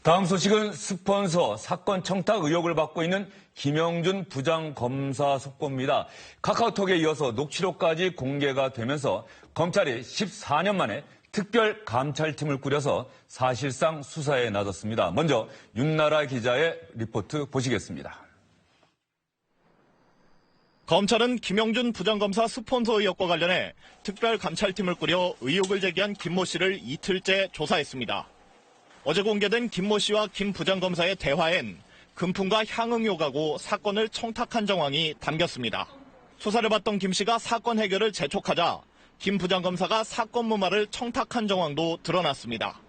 다음 소식은 스폰서 사건 청탁 의혹을 받고 있는 김영준 부장검사 속보입니다. 카카오톡에 이어서 녹취록까지 공개가 되면서 검찰이 14년 만에 특별 감찰팀을 꾸려서 사실상 수사에 나섰습니다. 먼저 윤나라 기자의 리포트 보시겠습니다. 검찰은 김영준 부장검사 스폰서 의혹과 관련해 특별 감찰팀을 꾸려 의혹을 제기한 김모 씨를 이틀째 조사했습니다. 어제 공개된 김모 씨와 김 부장검사의 대화엔 금품과 향응 요구하고 사건을 청탁한 정황이 담겼습니다. 수사를 받던 김 씨가 사건 해결을 재촉하자 김 부장검사가 사건 무마를 청탁한 정황도 드러났습니다.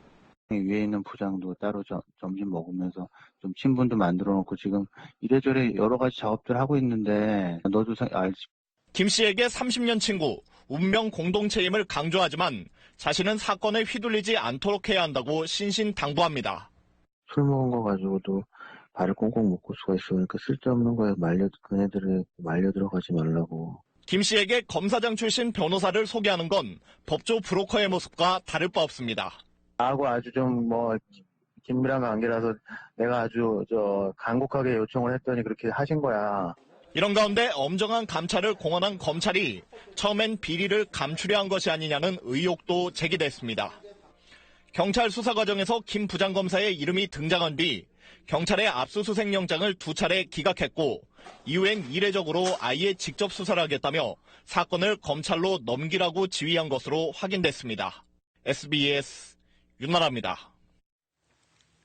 위에 있는 부장도 따로 점심 먹으면서 좀 친분도 만들어 놓고 지금 이래저래 여러 가지 작업들 하고 있는데 너도 알지. 김 씨에게 30년 친구, 운명 공동체임을 강조하지만 자신은 사건에 휘둘리지 않도록 해야 한다고 신신당부합니다. 술 먹은 거 가지고도 발을 꽁꽁 묶을 수가 있어. 그러니까 쓸데없는 거에 그네들을 말려 들어가지 말라고. 김 씨에게 검사장 출신 변호사를 소개하는 건 법조 브로커의 모습과 다를 바 없습니다. 나하고 아주 좀 긴밀한 관계라서 내가 아주 간곡하게 요청을 했더니 그렇게 하신 거야. 이런 가운데 엄정한 감찰을 공언한 검찰이 처음엔 비리를 감추려 한 것이 아니냐는 의혹도 제기됐습니다. 경찰 수사 과정에서 김 부장검사의 이름이 등장한 뒤 경찰의 압수수색 영장을 2차례 기각했고 이후엔 이례적으로 아예 직접 수사를 하겠다며 사건을 검찰로 넘기라고 지휘한 것으로 확인됐습니다. SBS 윤나라입니다.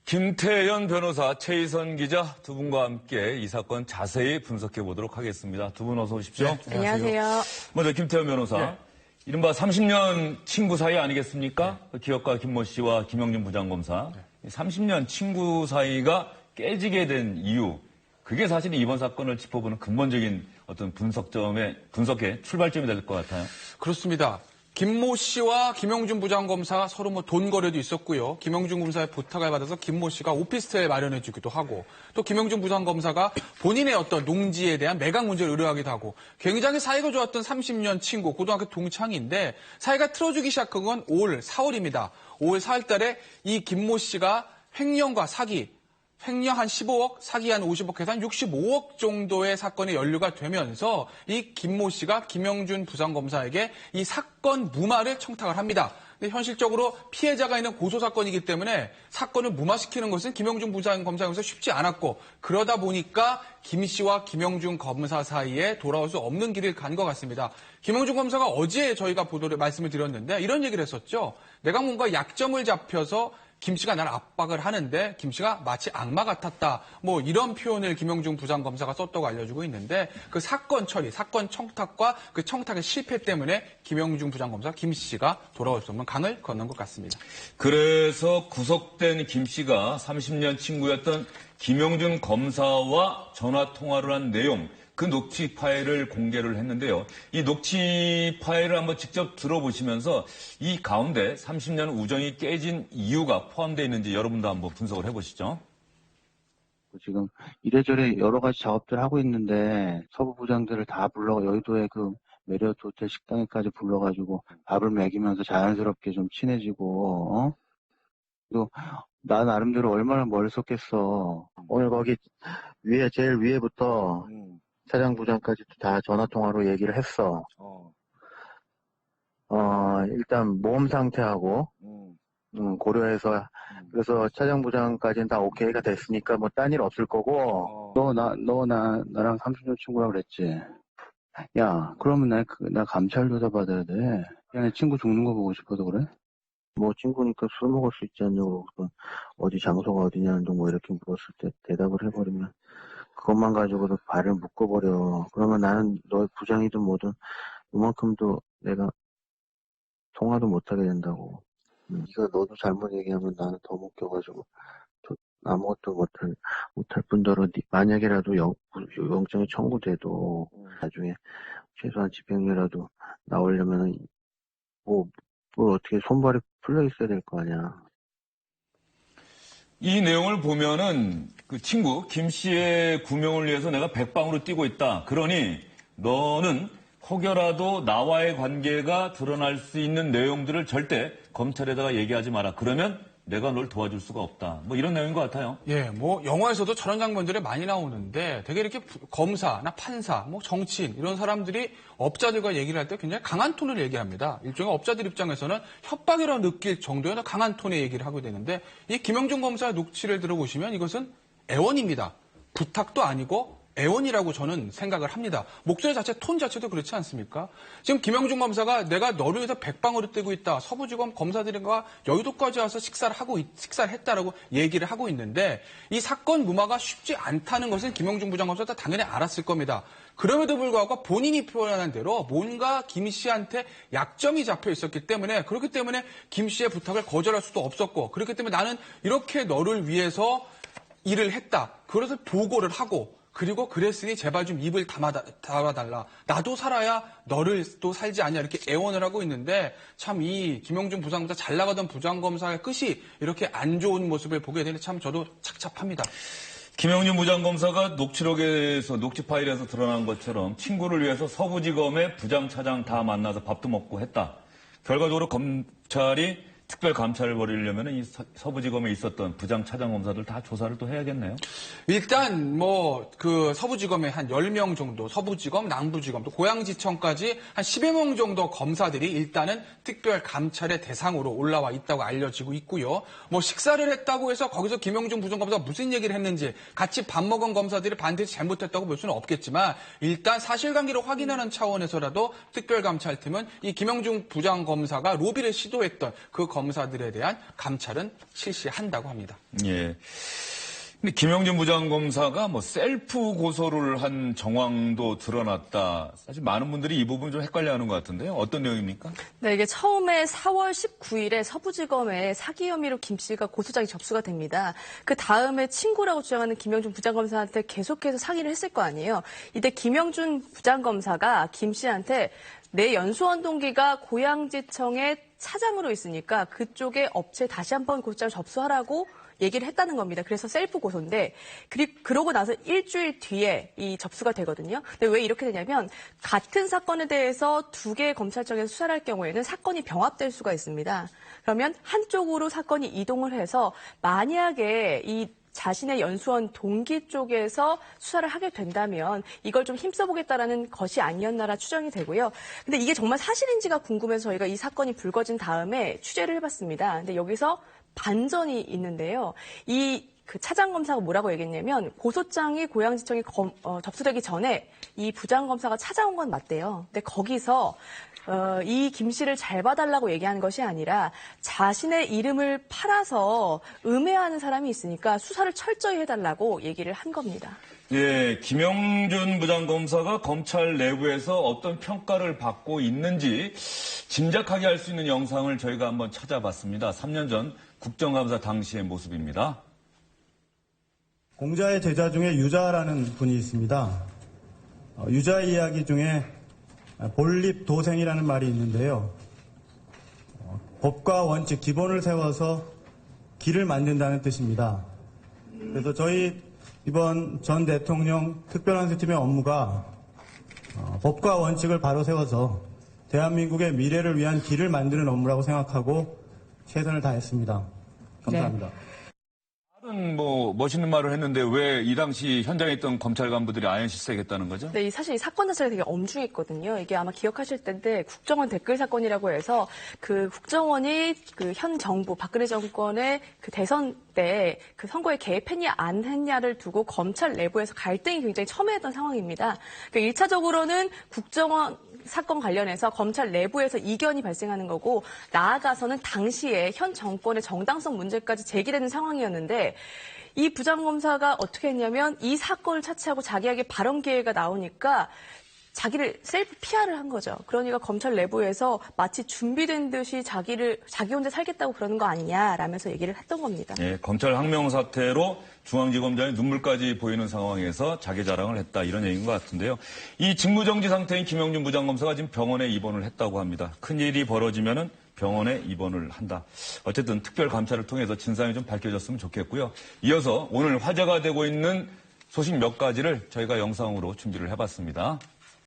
김태현 변호사, 최희선 기자 두 분과 함께 이 사건 자세히 분석해 보도록 하겠습니다. 두 분 어서 오십시오. 네, 안녕하세요. 먼저 김태현 변호사, 네. 이른바 30년 친구 사이 아니겠습니까? 네. 기업가 김모 씨와 김영준 부장검사. 네. 30년 친구 사이가 깨지게 된 이유, 그게 사실 이번 사건을 짚어보는 근본적인 어떤 분석의 출발점이 될 것 같아요. 그렇습니다. 김모 씨와 김영준 부장검사가 서로 돈 거래도 있었고요. 김영준 검사의 부탁을 받아서 김모 씨가 오피스텔 마련해주기도 하고, 또 김영준 부장검사가 본인의 어떤 농지에 대한 매각 문제를 의뢰하기도 하고, 굉장히 사이가 좋았던 30년 친구, 고등학교 동창인데 사이가 틀어지기 시작한 건 올 4월입니다. 5월 4월 달에 이 김모 씨가 횡령과 사기, 횡령 한 15억, 사기 한 50억 해서 한 65억 정도의 사건이 연루가 되면서 이 김모 씨가 김영준 부장검사에게 이 사건 무마를 청탁을 합니다. 근데 현실적으로 피해자가 있는 고소사건이기 때문에 사건을 무마시키는 것은 김영준 부장검사에서 쉽지 않았고, 그러다 보니까 김 씨와 김영준 검사 사이에 돌아올 수 없는 길을 간 것 같습니다. 김영준 검사가 어제 저희가 말씀을 드렸는데 이런 얘기를 했었죠. 내가 뭔가 약점을 잡혀서 김 씨가 나를 압박을 하는데 김 씨가 마치 악마 같았다. 이런 표현을 김영준 부장검사가 썼다고 알려주고 있는데, 그 사건 처리, 사건 청탁과 그 청탁의 실패 때문에 김영준 부장검사 김 씨가 돌아올 수 없는 강을 건넌 것 같습니다. 그래서 구속된 김 씨가 30년 친구였던 김영준 검사와 전화 통화를 한 내용, 그 녹취 파일을 공개를 했는데요. 이 녹취 파일을 한번 직접 들어보시면서 이 가운데 30년 우정이 깨진 이유가 포함되어 있는지 여러분도 한번 분석을 해보시죠. 지금 이래저래 여러 가지 작업들 하고 있는데 서부 부장들을 다 여의도의 그 메리어트 호텔 식당에까지 불러가지고 밥을 먹이면서 자연스럽게 좀 친해지고, 또 나 나름대로 얼마나 머리 썼겠어. 오늘 거기 제일 위에부터 차장 부장까지 다 전화통화로 얘기를 했어. 일단 몸 상태하고, 고려해서, 그래서 차장 부장까지는 다 오케이가 됐으니까 딴 일 없을 거고, 나랑 30년 친구라고 그랬지. 야, 그러면 나 감찰 조사 받아야 돼. 그냥 친구 죽는 거 보고 싶어서 그래? 친구니까 술 먹을 수 있지 않냐고, 어디 장소가 어디냐는 둥 이렇게 물었을 때 대답을 해버리면, 그것만 가지고도 발을 묶어버려. 그러면 나는 너 부장이든 뭐든 이만큼도 내가 통화도 못하게 된다고. 네가 너도 잘못 얘기하면 나는 더 묶여가지고 아무것도 못할 뿐더러 만약에라도 영장이 청구돼도 나중에 최소한 집행유예라도 나오려면은 뭘 어떻게 손발이 풀려 있어야 될 거 아니야. 이 내용을 보면은 그 친구 김 씨의 구명을 위해서 내가 백방으로 뛰고 있다. 그러니 너는 혹여라도 나와의 관계가 드러날 수 있는 내용들을 절대 검찰에다가 얘기하지 마라. 그러면 내가 널 도와줄 수가 없다. 뭐 이런 내용인 것 같아요. 예, 뭐 영화에서도 저런 장면들이 많이 나오는데 되게 이렇게 검사나 판사, 뭐 정치인 이런 사람들이 업자들과 얘기를 할 때 굉장히 강한 톤을 얘기합니다. 일종의 업자들 입장에서는 협박이라고 느낄 정도의 강한 톤의 얘기를 하게 되는데 이 김영준 검사의 녹취를 들어보시면 이것은 애원입니다. 부탁도 아니고 애원이라고 저는 생각을 합니다. 목소리 자체, 톤 자체도 그렇지 않습니까? 지금 김영준 검사가 내가 너를 위해서 백방으로 뛰고 있다. 서부지검 검사들과 여의도까지 와서 식사를 했다라고 얘기를 하고 있는데 이 사건 무마가 쉽지 않다는 것은 김영준 부장검사도 당연히 알았을 겁니다. 그럼에도 불구하고 본인이 표현한 대로 뭔가 김 씨한테 약점이 잡혀 있었기 때문에 그렇기 때문에 김 씨의 부탁을 거절할 수도 없었고 그렇기 때문에 나는 이렇게 너를 위해서 일을 했다. 그래서 보고를 하고 그리고 그랬으니 제발 좀 입을 담아달라. 나도 살아야 너를 또 살지 않냐 이렇게 애원을 하고 있는데 참 이 김영준 부장검사 잘 나가던 부장검사의 끝이 이렇게 안 좋은 모습을 보게 되니 참 저도 착잡합니다. 김영준 부장검사가 녹취록에서 녹취 파일에서 드러난 것처럼 친구를 위해서 서부지검의 부장차장 다 만나서 밥도 먹고 했다. 결과적으로 검찰이 특별 감찰을 벌이려면 이 서부지검에 있었던 부장차장 검사들 다 조사를 또 해야겠네요. 일단 뭐 그 서부지검에 한 10명 정도, 서부지검, 남부지검, 또 고양지청까지 한 10여 명 정도 검사들이 일단은 특별 감찰의 대상으로 올라와 있다고 알려지고 있고요. 뭐 식사를 했다고 해서 거기서 김영준 부장검사가 무슨 얘기를 했는지 같이 밥 먹은 검사들이 반드시 잘못했다고 볼 수는 없겠지만 일단 사실관계를 확인하는 차원에서라도 특별 감찰팀은 이 김영준 부장검사가 로비를 시도했던 그 검사들에 대한 감찰은 실시한다고 합니다. 예. 근데 김영준 부장검사가 뭐 셀프 고소를 한 정황도 드러났다. 사실 많은 분들이 이 부분 좀 헷갈려하는 것 같은데요. 어떤 내용입니까? 네, 이게 처음에 4월 19일에 서부지검에 사기 혐의로 김 씨가 고소장이 접수가 됩니다. 그 다음에 친구라고 주장하는 김영준 부장검사한테 계속해서 상의를 했을 거 아니에요. 이때 김영준 부장검사가 김 씨한테 내 연수원 동기가 고양지청에 차장으로 있으니까 그쪽에 업체 다시 한번 고소장을 접수하라고 얘기를 했다는 겁니다. 그래서 셀프 고소인데 그러고 나서 일주일 뒤에 이 접수가 되거든요. 근데 왜 이렇게 되냐면 같은 사건에 대해서 두 개의 검찰청에서 수사를 할 경우에는 사건이 병합될 수가 있습니다. 그러면 한쪽으로 사건이 이동을 해서 만약에 이 자신의 연수원 동기 쪽에서 수사를 하게 된다면 이걸 좀 힘써보겠다라는 것이 아니었나라 추정이 되고요. 근데 이게 정말 사실인지가 궁금해서 저희가 이 사건이 불거진 다음에 취재를 해봤습니다. 근데 여기서 반전이 있는데요. 그 차장 검사가 뭐라고 얘기했냐면 고소장이 고양지청에 접수되기 전에 이 부장 검사가 찾아온 건 맞대요. 근데 거기서 이 김 씨를 잘 봐달라고 얘기하는 것이 아니라 자신의 이름을 팔아서 음해하는 사람이 있으니까 수사를 철저히 해달라고 얘기를 한 겁니다. 예, 김영준 부장검사가 검찰 내부에서 어떤 평가를 받고 있는지 짐작하게 할 수 있는 영상을 저희가 한번 찾아봤습니다. 3년 전 국정감사 당시의 모습입니다. 공자의 제자 중에 유자라는 분이 있습니다. 유자의 이야기 중에 본립도생이라는 말이 있는데요. 법과 원칙, 기본을 세워서 길을 만든다는 뜻입니다. 그래서 저희 이번 전 대통령 특별안수팀의 업무가 법과 원칙을 바로 세워서 대한민국의 미래를 위한 길을 만드는 업무라고 생각하고 최선을 다했습니다. 감사합니다. 네. 다른 뭐 멋있는 말을 했는데 왜 이 당시 현장에 있던 검찰 간부들이 아연실색했다는 거죠? 네, 사실 이 사건 자체가 되게 엄중했거든요. 이게 아마 기억하실 텐데 국정원 댓글 사건이라고 해서 그 국정원이 그 현 정부 박근혜 정권의 그 대선 때 그 선거에 개입했냐 안 했냐를 두고 검찰 내부에서 갈등이 굉장히 첨예했던 상황입니다. 그러니까 1차적으로는 국정원 사건 관련해서 검찰 내부에서 이견이 발생하는 거고 나아가서는 당시에 현 정권의 정당성 문제까지 제기되는 상황이었는데 이 부장검사가 어떻게 했냐면 이 사건을 차치하고 자기에게 발언 기회가 나오니까 자기를 셀프 PR을 한 거죠. 그러니까 검찰 내부에서 마치 준비된 듯이 자기 혼자 살겠다고 그러는 거 아니냐라면서 얘기를 했던 겁니다. 예, 검찰 항명 사태로 중앙지검장이 눈물까지 보이는 상황에서 자기 자랑을 했다 이런 얘기인 것 같은데요. 이 직무정지 상태인 김영준 부장검사가 지금 병원에 입원을 했다고 합니다. 큰일이 벌어지면은 병원에 입원을 한다. 어쨌든 특별 감찰을 통해서 진상이 좀 밝혀졌으면 좋겠고요. 이어서 오늘 화제가 되고 있는 소식 몇 가지를 저희가 영상으로 준비를 해봤습니다.